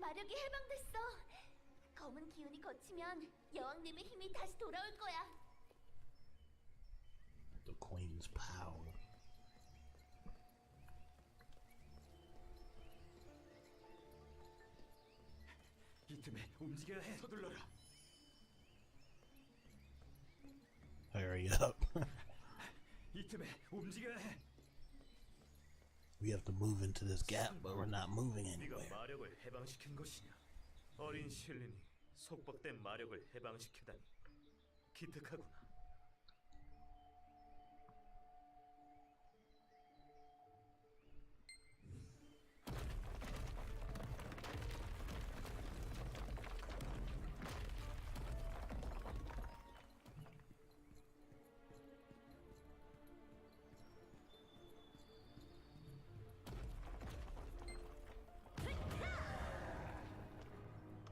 마력이 해방됐어. 검은 기운이 거치면 여왕님의 힘이 다시 돌아올 거야. The Queen's power. 이 틈에 움직여야 해. 서둘러라. Hurry up. 이 틈에 움직여야 해. We have to move into this gap, but we're not moving 네가 anywhere. 마력을 해방시킨 것이냐? 어린 실린이 속박된 마력을 해방시키다니 기특하구나.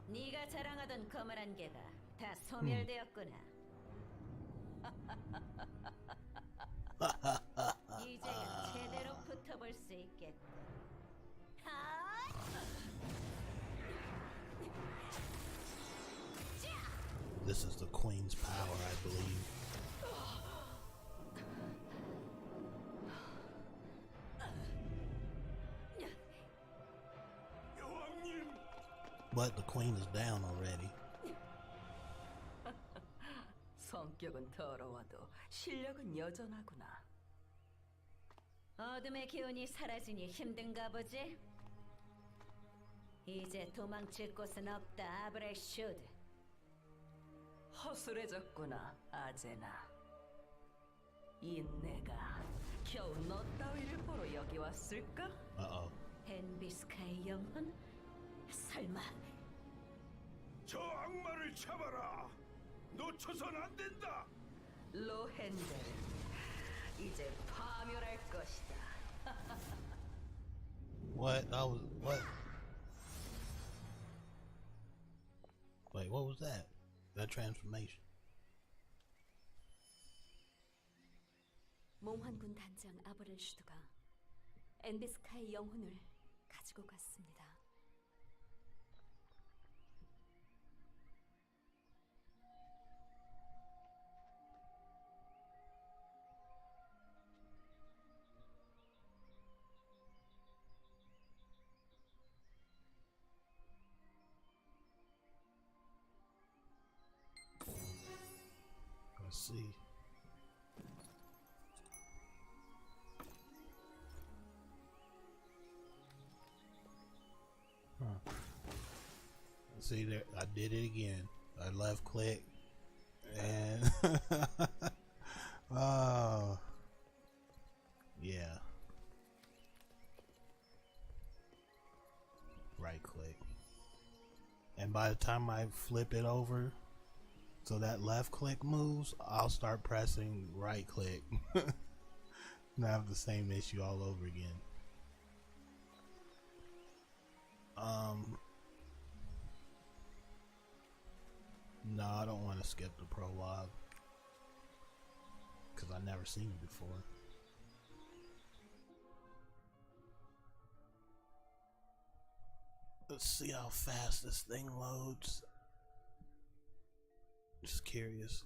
네가 자랑하던 검은 안개가 다 소멸되었구나. 이제야 제대로 붙어볼 수 있겠다. This is the Queen's power, I believe. But the Queen is down already. 성격은 더러워도 실력은 여전하구나. 어둠의 기운이 사라지니 힘든가 보지? 이제 도망칠 곳은 없다, 아브레슈드. 허술해졌구나, 아제나. 인내가 겨우 너 따위를 보러 여기 왔을까? Uh-oh. 헨비스카의 영혼? 설마 저 악마를 잡아라. 놓쳐선 안 된다. 로헨델은 이제 파멸할 것이다. What? What? Wait, what was that? That transformation. 몽환군 단장 아브렐슈드가 앤비스카의 영혼을 가지고 갔습니다. Let's see. See there, I did it again. I left click and oh yeah, right click, and by the time I flip it over so that left click moves, I'll start pressing right click and I have the same issue all over again. No, I don't want to skip the prologue because I've never seen it before. Let's see how fast this thing loads. Just curious.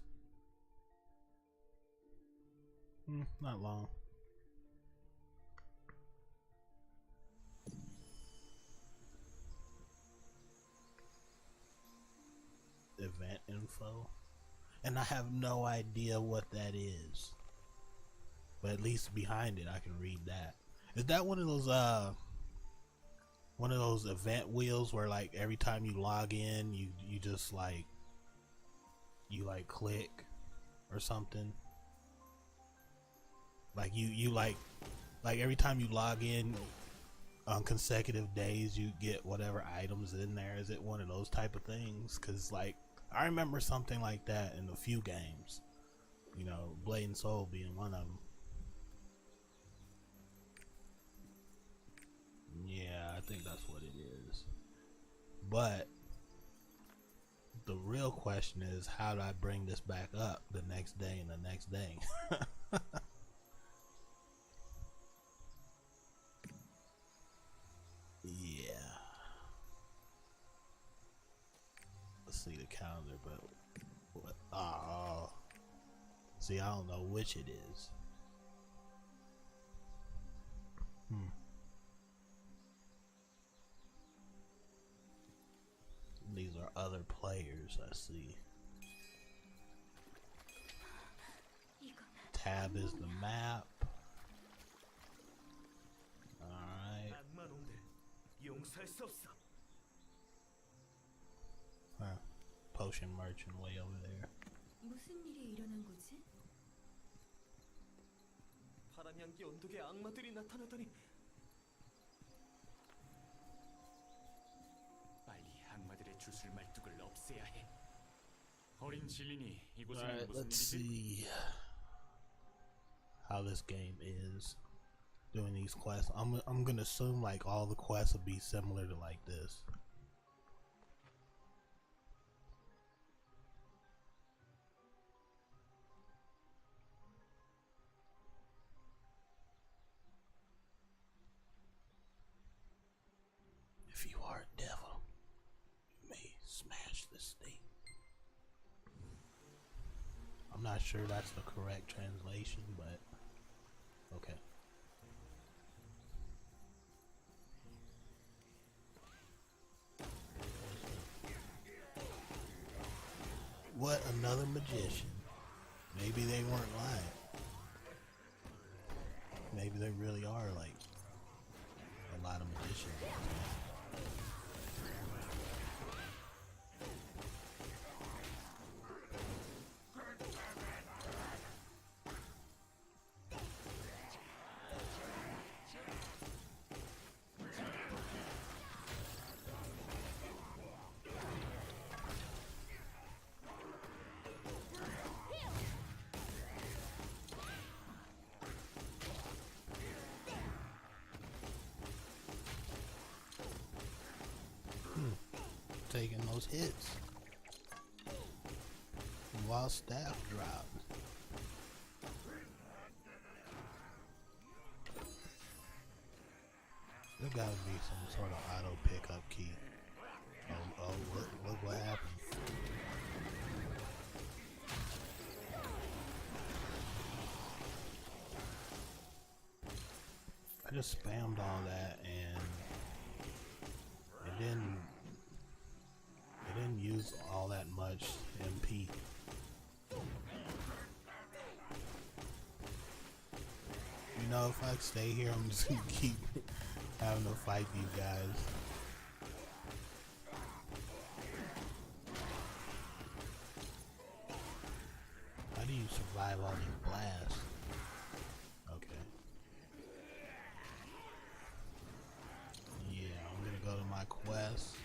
Not long. Event info, and I have no idea what that is, but at least behind it I can read that. Is that one of those event wheels where like every time you log in you just like click or something, like you like every time you log in on consecutive days you get whatever items in there? Is it one of those type of things? Because like I remember something like that in a few games, you know, Blade and Soul being one of them. Yeah, I think that's what it is. But the real question is, how do I bring this back up the next day and the next day? Yeah. See, I don't know which it is. These are other players, I see. Tab is the map. Alright. 악마 놈들 용서할 수 없어. Potion merchant way over there. 무슨 일이 일어난 거지? 파란 향기 언덕에 악마들이 나타났다니. 빨리 악마들의 주술 말뚝을 없애야 해. 어린 진린이 이곳에 Alright, 무슨 let's 일이지? see how this game is doing these quests. I'm gonna assume like all the quests will be similar to like this. If you are a devil, you may smash this thing. I'm not sure that's the correct translation, but okay. What, another magician? Maybe they weren't lying. Maybe they really are like a lot of magicians. Taking those hits while staff dropped. There gotta be some sort of auto pickup key. Oh, look what happened. I just spammed all that and it didn't use all that much MP. You know, if I stay here, I'm just gonna keep having to fight these guys. How do you survive all these blasts? Okay. Yeah, I'm gonna go to my quest.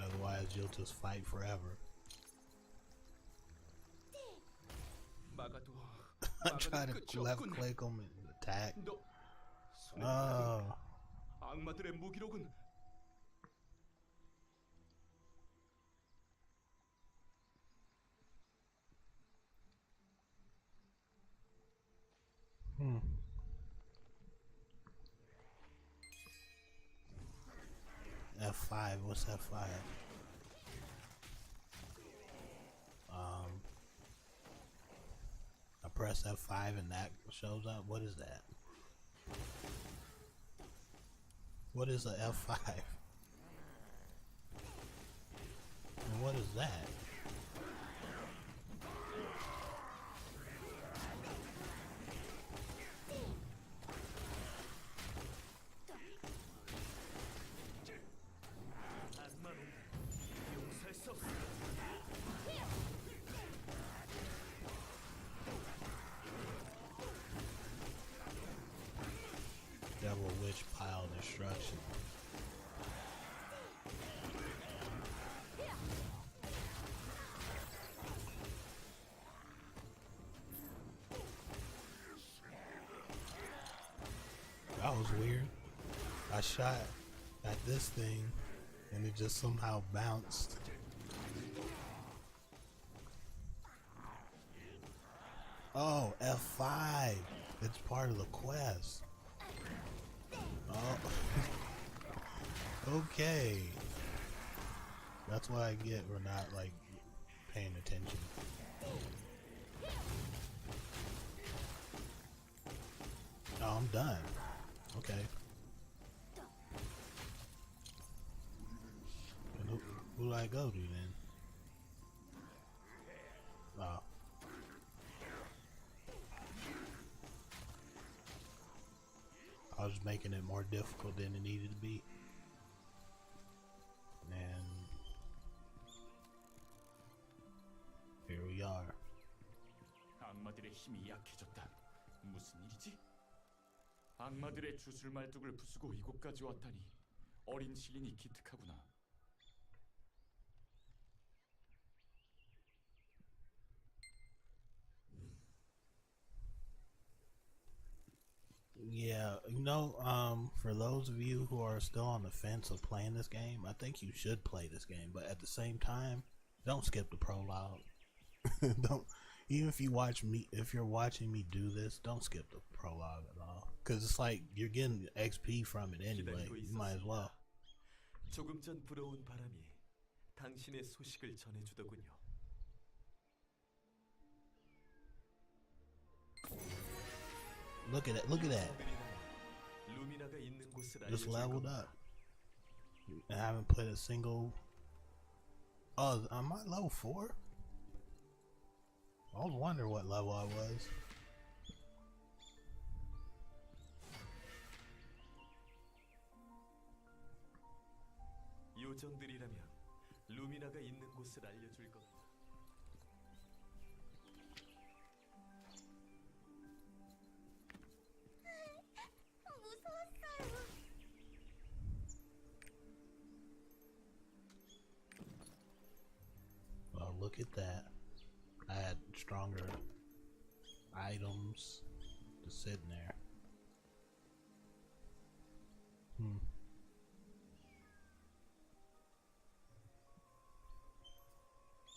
Otherwise, you'll just fight forever. I try to left click them and attack. Oh. 악마들의 무기로군. F5, what's F5? I press F5 and that shows up. What is that? What is a F5? And what is that? 악마 놈들 용서할 수 없어. Devil Witch Pile Destruction. That was weird. I shot at this thing and it just somehow bounced. Oh, F5. It's part of the quest. Oh. Okay. That's what I get for not like paying attention. Oh, I'm done. Okay. And who do I go to then? Oh. I was making it more difficult than it needed to be. And here we are. 악마들의 힘이 약해졌다. 무슨 일이지? 악마들의 주술 말뚝을 부수고 이곳까지 왔다니 어린 신린이 기특하구나. Yeah, for those of you who are still on the fence of playing this game, I think you should play this game, but at the same time, don't skip the prologue. Don't, even if you're watching me do this, don't skip the prologue at all, because it's like you're getting XP from it anyway. You might as well. 조금 전 불어온 바람이 당신의 소식을 전해주더군요. Look at that! Look at that! 루미나가 있는 곳을 Just 알려줄 leveled 겁니다. up. I haven't put a single. Oh, am I level 4? I was wondering what level I was. 요정들이라면 루미나가 있는 곳을 알려줄 겁니다. 무서웠어요. Well, look at that. I had stronger items just sitting there.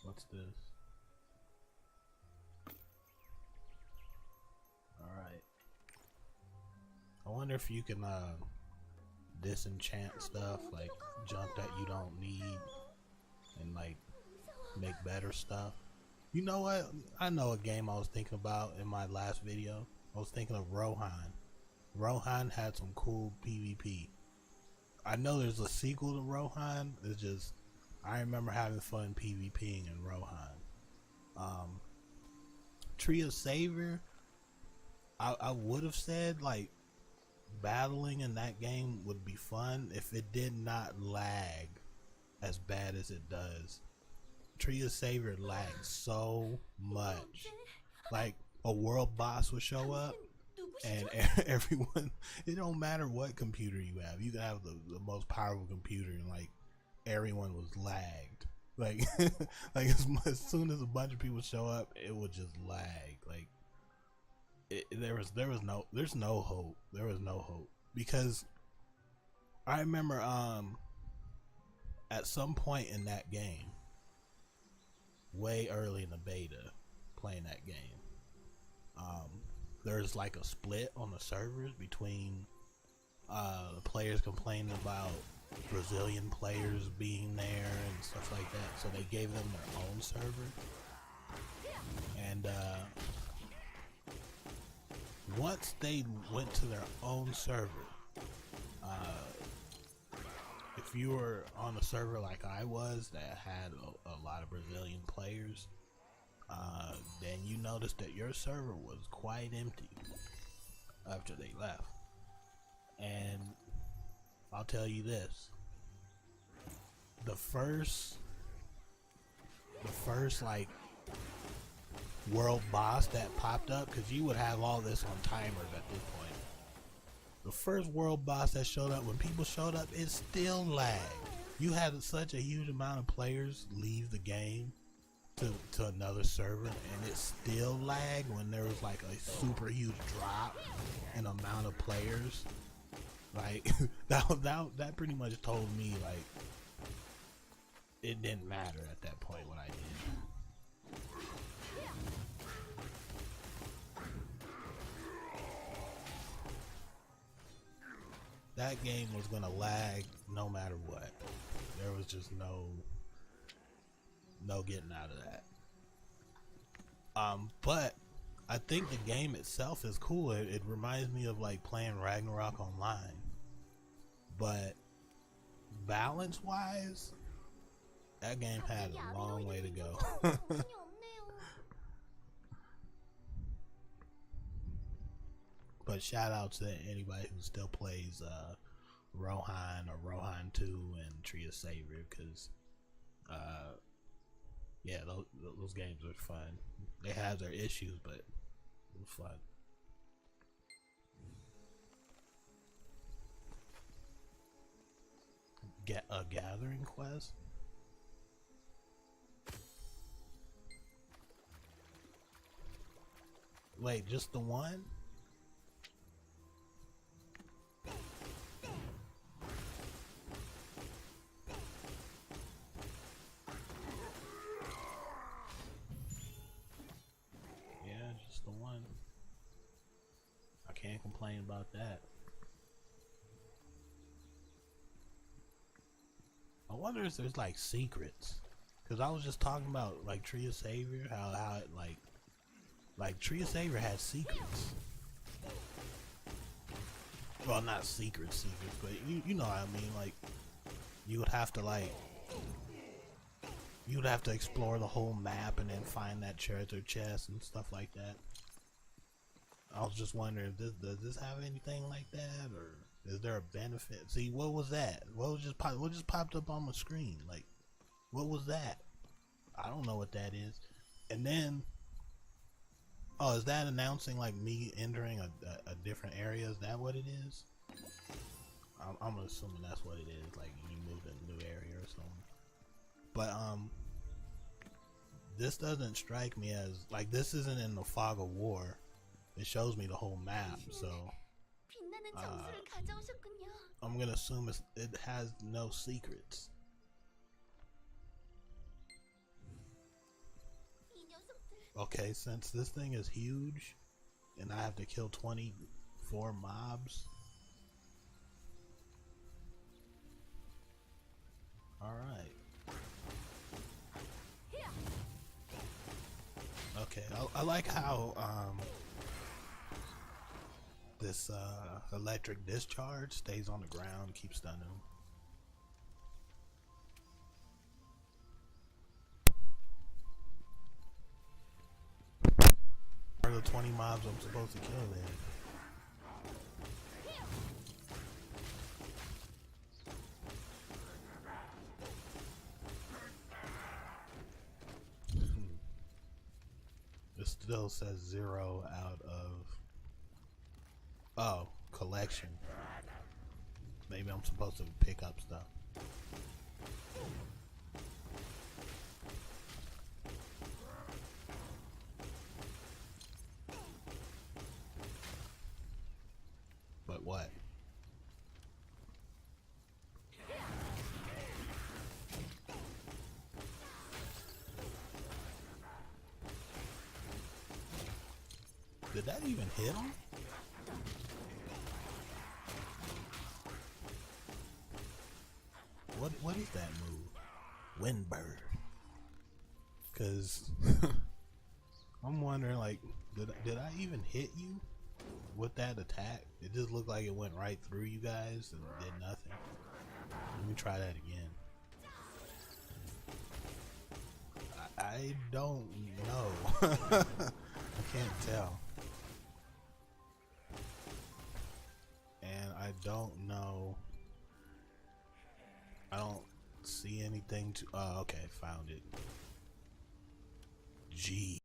What's this? Alright. I wonder if you can disenchant stuff, like junk that you don't need, and like make better stuff. You know what? I know a game I was thinking about in my last video. I was thinking of Rohan. Rohan had some cool PvP. I know there's a sequel to Rohan. It's just I remember having fun PvPing in Rohan. Tree of Savior, I would have said like battling in that game would be fun if it did not lag as bad as it does. Tree of Savior lags so much. Like a world boss would show up and everyone, it don't matter what computer you have. You can have the most powerful computer and like everyone was lagged. Like like as soon as a bunch of people show up, it would just lag. Like there's no hope. There was no hope, because I remember at some point in that game, way early in the beta, playing that game, there's like a split on the servers between players complaining about Brazilian players being there and stuff like that, so they gave them their own server. And once they went to their own server, if you were on a server like I was that had a lot of Brazilian players, then you noticed that your server was quite empty after they left. And I'll tell you this, the first like world boss that popped up, because you would have all this on timers at this point. The first world boss that showed up, when people showed up, it still lagged. You had such a huge amount of players leave the game to another server, and it still lagged when there was like a super huge drop in amount of players. Like that pretty much told me like it didn't matter at that point what I did. that game was gonna lag no matter what. There was just no getting out of that. But I think the game itself is cool. It reminds me of like playing Ragnarok online, but balance wise, that game had a long way to go. 정신이 없네요. But shout out to anybody who still plays Rohan or Rohan 2 and Tree of Savior, because yeah, those games are fun. They have their issues, but it was fun. Get a gathering quest? Wait, just the one? Yeah, just the one. I can't complain about that. I wonder if there's like secrets, because I was just talking about like Tree of Savior, how it like Tree of Savior has secrets. Well, not secrets, but you know what I mean. Like you would have to explore the whole map and then find that treasure chest and stuff like that. I was just wondering, does this have anything like that, or is there a benefit? See, what was that? What just popped up on my screen? Like, what was that? I don't know what that is. And then, oh, is that announcing like me entering a different area? Is that what it is? I'm assuming that's what it is. Like you move in a new area or something. But this doesn't strike me as like, this isn't in the fog of war. It shows me the whole map, so 빛나는 점수를 가져오셨군요. I'm gonna assume it has no secrets. 이 녀석들. Okay, since this thing is huge and I have to kill 24 mobs. Alright. Okay, I like how this electric discharge stays on the ground, keeps stunning them. What are the 20 mobs I'm supposed to kill then? It still says 0 out of... Oh, collection. Maybe I'm supposed to pick up stuff. But what? Did that even hit him? What is that move? Windbird. Cause I'm wondering, like, did I even hit you with that attack? It just looked like it went right through you guys and did nothing. Let me try that again. I don't know. I can't tell. And I don't know. I don't see anything to... Oh, okay, found it. G.